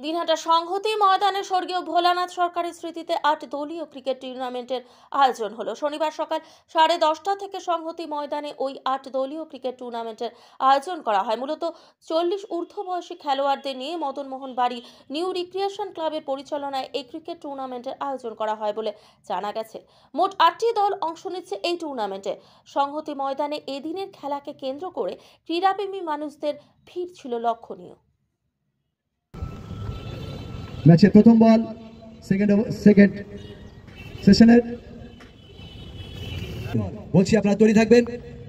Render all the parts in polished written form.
দিনহাটা সংহতি ময়দানে স্বর্গীয় ভোলানাথ সরকারের স্মৃতিতে 8 দলীয় ক্রিকেট টুর্নামেন্টের আয়োজন হলো। শনিবার সকাল 10:30 থেকে সংহতি ময়দানে ওই 8 দলীয় ক্রিকেট টুর্নামেন্টের আয়োজন করা হয়। মূলত 40 ঊর্ধ্ব বয়সী খেলোয়াড়দের নিয়ে মদন মোহন বাড়ি নিউ রিক্রিয়েশন ক্লাবের পরিচালনায় এই ক্রিকেট টুর্নামেন্টের আয়োজন করা হয় বলে জানা গেছে। মোট 8টি দল অংশ নিচ্ছে এই টুর্নামেন্টে। সংহতি ময়দানে এদিনের খেলাকে কেন্দ্র করে ক্রীড়াপ্রেমী মানুষদের ভিড় ছিল লক্ষণীয়। ম্যাচের প্রথম বল সেকেন্ড সেশনের বলছি আপনারা তৈরি থাকবেন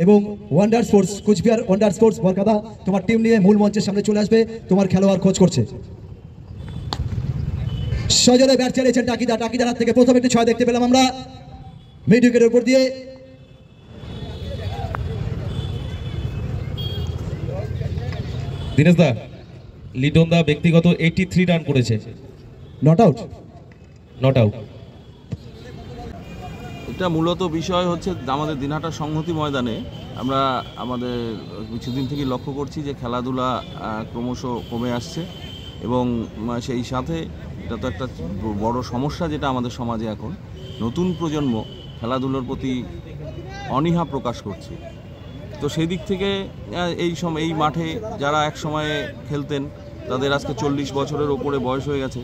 এবং wonder sports Cooch Behar wonder sports বরকাদা তোমার টিম নিয়ে মূল মঞ্চের সামনে চলে আসবে। তোমার খেলোয়াড় খোঁজ করছে। সজলে ব্যাট চালিয়েছেন টাকিদার থেকে প্রথম একটি 6 দেখতে পেলাম আমরা মিড উইকেটের উপর দিয়ে। দিনেশ দা লিটন দা ব্যক্তিগত 83 রান করেছে। Not out. এটা মূলত বিষয় হচ্ছে আমাদের দিনহাটা সংহতি ময়দানে আমরা আমাদের কিছুদিন থেকে লক্ষ্য করছি যে খেলাধুলা ক্রমশ কমে আসছে এবং সেই সাথে এটা তো একটা বড় সমস্যা যেটা আমাদের সমাজে এখন নতুন প্রজন্ম খেলাধুলার প্রতি অনীহা প্রকাশ করছে। তো সেই দিক থেকে এই মাঠে যারা এক সময়ে খেলতেন তাদের আজকে 40 বছরের ওপরে বয়স হয়ে গেছে।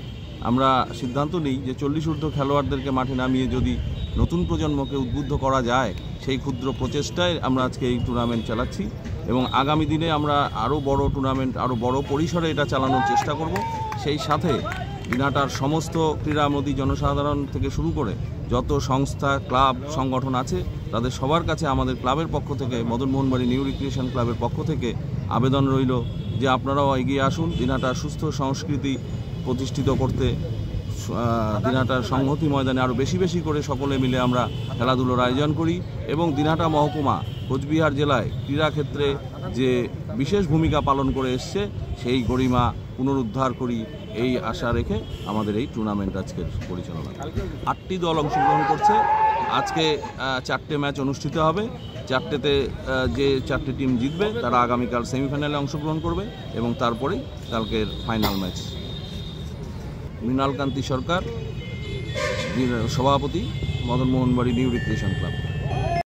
আমরা সিদ্ধান্ত নিই যে 40 ঊর্ধ্ব খেলোয়াড়দেরকে মাঠে নামিয়ে যদি নতুন প্রজন্মকে উদ্বুদ্ধ করা যায় সেই ক্ষুদ্র প্রচেষ্টায় আমরা আজকে এই টুর্নামেন্ট চালাচ্ছি এবং আগামী দিনে আমরা আরও বড় টুর্নামেন্ট আরও বড় পরিসরে এটা চালানোর চেষ্টা করব। সেই সাথে দিনহাটার সমস্ত ক্রীড়ামোদী জনসাধারণ থেকে শুরু করে যত সংস্থা ক্লাব সংগঠন আছে তাদের সবার কাছে আমাদের ক্লাবের পক্ষ থেকে মদন মোহন বাড়ি নিউ রিক্রিয়েশন ক্লাবের পক্ষ থেকে আবেদন রইল যে আপনারাও এগিয়ে আসুন দিনহাটার সুস্থ সংস্কৃতি প্রতিষ্ঠিত করতে। দিনহাটার সংহতি ময়দানে আরও বেশি করে সকলে মিলে আমরা খেলাধুলোর আয়োজন করি এবং দিনহাটা মহকুমা কোচবিহার জেলায় ক্রীড়াক্ষেত্রে যে বিশেষ ভূমিকা পালন করে এসছে সেই গরিমা পুনরুদ্ধার করি এই আশা রেখে আমাদের এই টুর্নামেন্ট আজকের পরিচালনা। 8টি দল অংশগ্রহণ করছে। আজকে 4টে ম্যাচ অনুষ্ঠিত হবে। 4টেতে যে 4টে টিম জিতবে তারা আগামীকাল সেমিফাইনালে অংশগ্রহণ করবে এবং তারপরেই কালকের ফাইনাল ম্যাচ। মৃণালকান্তি সরকার, সভাপতি, মদন মোহন বাড়ি নিউ রিক্রিয়েশন ক্লাব।